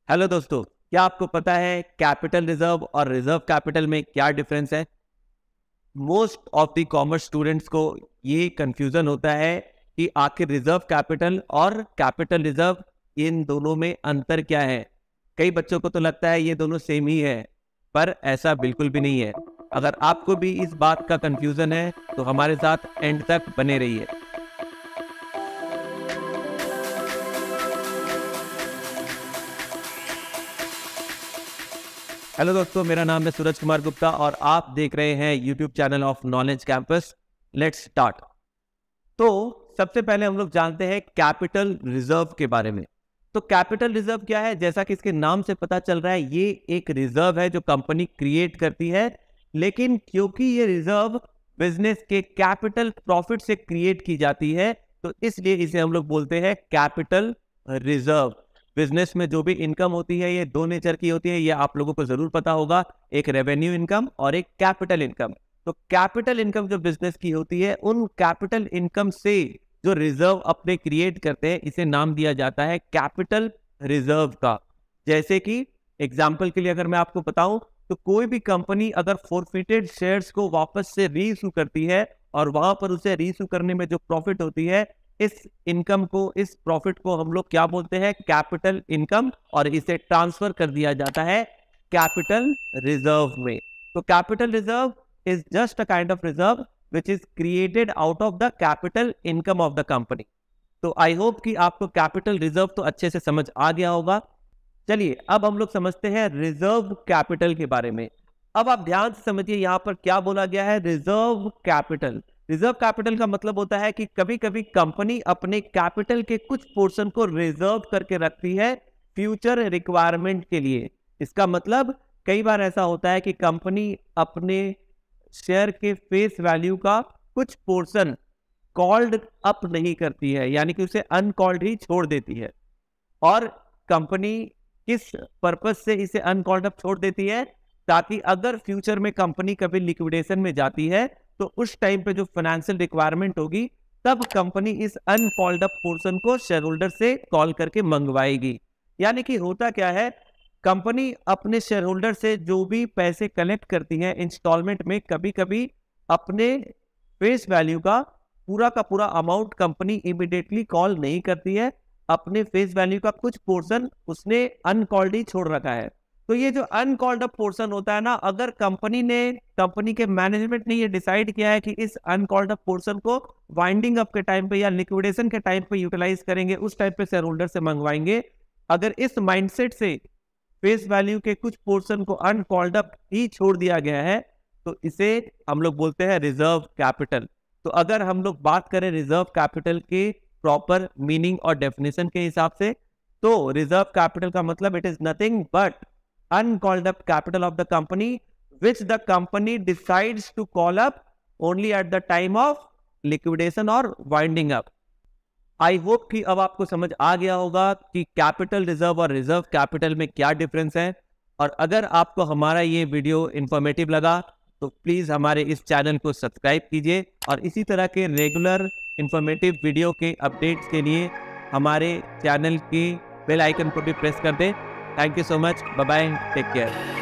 Hello दोस्तों, क्या आपको पता है कैपिटल रिजर्व और रिजर्व कैपिटल में क्या डिफरेंस है? Most of the commerce students को ये कंफ्यूजन होता है कि आखिर रिजर्व कैपिटल और कैपिटल रिजर्व इन दोनों में अंतर क्या है। कई बच्चों को तो लगता है ये दोनों सेम ही है, पर ऐसा बिल्कुल भी नहीं है। अगर आपको भी इस बात का कंफ्यूजन है तो हमारे साथ एंड तक बने रहिए। हेलो दोस्तों, मेरा नाम है सूरज कुमार गुप्ता और आप देख रहे हैं YouTube channel of knowledge campus. Let's start. तो सबसे पहले हम लोग जानते हैं कैपिटल रिजर्व के बारे में। तो कैपिटल रिजर्व क्या है? जैसा कि इसके नाम से पता चल रहा है, ये एक रिजर्व है जो कंपनी क्रिएट करती है, लेकिन क्योंकि ये रिजर्व बिजनेस के कैपिटल प्रॉफिट से क्रिएट की जाती है तो इसलिए इसे हम लोग बोलते हैं कैपिटल रिजर्व। बिजनेस में जो भी इनकम होती है ये दो नेचर की होती है, ये आप लोगों को जरूर पता होगा, एक रेवेन्यू इनकम और एक कैपिटल इनकम। तो कैपिटल इनकम जो बिजनेस की होती है, उन कैपिटल इनकम से जो रिजर्व अपने क्रिएट करते हैं, इसे नाम दिया जाता है कैपिटल रिजर्व का। जैसे कि एग्जांपल के लिए अगर मैं आपको बताऊं तो कोई भी कंपनी अगर फोरफिटेड शेयर्स को वापस से रीइश्यू करती है और वहां पर उसे रीइश्यू करने में जो प्रॉफिट होती है, इस इनकम को, इस प्रॉफिट को हम लोग क्या बोलते हैं? कैपिटल इनकम, और इसे ट्रांसफर कर दिया जाता है कैपिटल रिजर्व में। तो capital reserve is just a kind of reserve which is created out of the capital income of the company. तो आई होप कि आपको कैपिटल रिजर्व तो अच्छे से समझ आ गया होगा। चलिए अब हम लोग समझते हैं रिजर्व कैपिटल के बारे में। अब आप ध्यान से समझिए यहाँ पर क्या बोला गया है, रिजर्व कैपिटल। रिजर्व कैपिटल का मतलब होता है कि कभी कभी कंपनी अपने कैपिटल के कुछ पोर्शन को रिजर्व करके रखती है फ्यूचर रिक्वायरमेंट के लिए। इसका मतलब कई बार ऐसा होता है कि कंपनी अपने शेयर के फेस वैल्यू का कुछ पोर्शन कॉल्ड अप नहीं करती है, यानी कि उसे अनकॉल्ड ही छोड़ देती है। और कंपनी किस पर्पज से इसे अनकॉल्ड अप छोड़ देती है? ताकि अगर फ्यूचर में कंपनी कभी लिक्विडेशन में जाती है तो उस टाइम पे जो फाइनेंशियल रिक्वायरमेंट होगी, तब कंपनी इस अनकॉल्ड अप पोर्शन को शेयर होल्डर से कॉल करके मंगवाएगी। यानी कि होता क्या है, कंपनी अपने शेयर होल्डर से जो भी पैसे कलेक्ट करती है इंस्टॉलमेंट में, कभी कभी अपने फेस वैल्यू का पूरा अमाउंट कंपनी इमीडिएटली कॉल नहीं करती है। अपने फेस वैल्यू का कुछ पोर्शन उसने अनकॉल्ड ही छोड़ रखा है। तो ये जो अनकॉल्ड अप पोर्शन होता है ना, अगर कंपनी के मैनेजमेंट ने ये डिसाइड किया है कि इस अनकॉल्ड अप पोर्शन को वाइंडिंग अप के टाइम पे या लिक्विडेशन के टाइम पे यूटिलाइज करेंगे, उस टाइम पे शेयर होल्डर से मंगवाएंगे, अगर इस माइंडसेट से फेस वैल्यू के कुछ पोर्शन को अनकॉल्ड अप ही छोड़ दिया गया है, तो इसे हम लोग बोलते हैं रिजर्व कैपिटल। तो अगर हम लोग बात करें रिजर्व कैपिटल के प्रॉपर मीनिंग और डेफिनेशन के हिसाब से, तो रिजर्व कैपिटल का मतलब it is nothing but uncalled up capital of the company which the company decides to call up only at the time of liquidation or winding up। I hope कि अब आपको समझ आ गया होगा कि कैपिटल रिजर्व और रिजर्व कैपिटल में क्या डिफरेंस है। और अगर आपको हमारा ये वीडियो इंफॉर्मेटिव लगा तो प्लीज हमारे इस चैनल को सब्सक्राइब कीजिए और इसी तरह के रेगुलर इंफॉर्मेटिव वीडियो के अपडेट्स के लिए हमारे चैनल के बेल आइकन को भी प्रेस कर दें। Thank you so much. Bye bye. Take care.